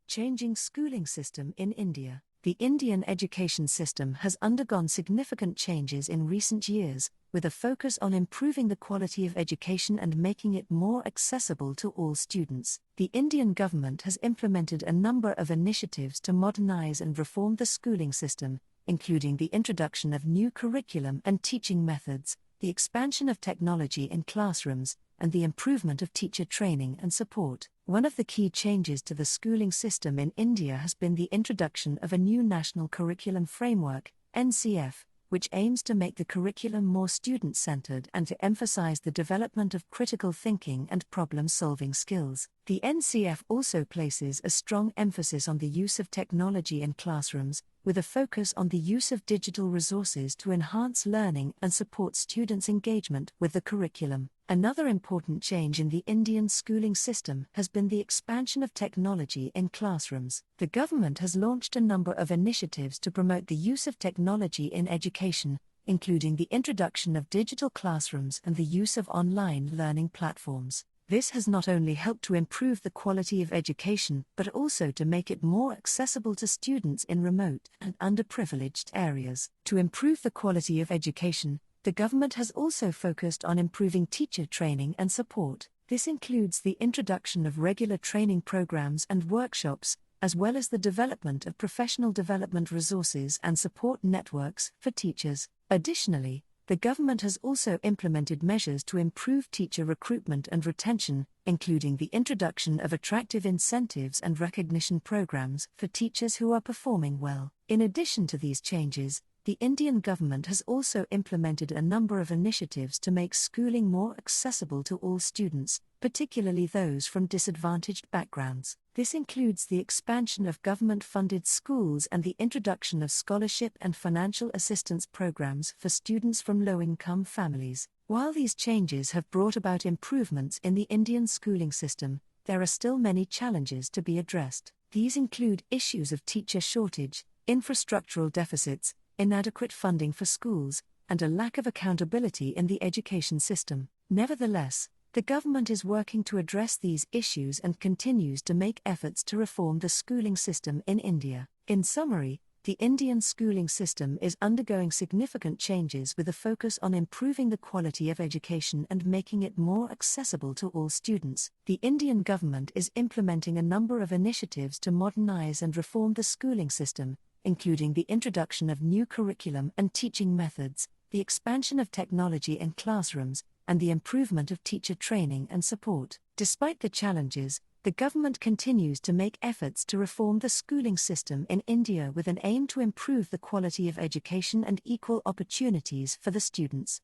Changing schooling system in India. The Indian education system has undergone significant changes in recent years, with a focus on improving the quality of education and making it more accessible to all students. The Indian government has implemented a number of initiatives to modernize and reform the schooling system, including the introduction of new curriculum and teaching methods, the expansion of technology in classrooms, and the improvement of teacher training and support. One of the key changes to the schooling system in India has been the introduction of a new National Curriculum Framework, NCF, which aims to make the curriculum more student-centered and to emphasize the development of critical thinking and problem-solving skills. The NCF also places a strong emphasis on the use of technology in classrooms, with a focus on the use of digital resources to enhance learning and support students' engagement with the curriculum. Another important change in the Indian schooling system has been the expansion of technology in classrooms. The government has launched a number of initiatives to promote the use of technology in education, including the introduction of digital classrooms and the use of online learning platforms. This has not only helped to improve the quality of education but also to make it more accessible to students in remote and underprivileged areas. To improve the quality of education, the government has also focused on improving teacher training and support. This includes the introduction of regular training programs and workshops, as well as the development of professional development resources and support networks for teachers. Additionally, the government has also implemented measures to improve teacher recruitment and retention, including the introduction of attractive incentives and recognition programs for teachers who are performing well. In addition to these changes, the Indian government has also implemented a number of initiatives to make schooling more accessible to all students, particularly those from disadvantaged backgrounds. This includes the expansion of government-funded schools and the introduction of scholarship and financial assistance programs for students from low-income families. While these changes have brought about improvements in the Indian schooling system, there are still many challenges to be addressed. These include issues of teacher shortage, infrastructural deficits, inadequate funding for schools, and a lack of accountability in the education system. Nevertheless, the government is working to address these issues and continues to make efforts to reform the schooling system in India. In summary, the Indian schooling system is undergoing significant changes with a focus on improving the quality of education and making it more accessible to all students. The Indian government is implementing a number of initiatives to modernize and reform the schooling system, including the introduction of new curriculum and teaching methods, the expansion of technology in classrooms, and the improvement of teacher training and support. Despite the challenges, the government continues to make efforts to reform the schooling system in India with an aim to improve the quality of education and equal opportunities for the students.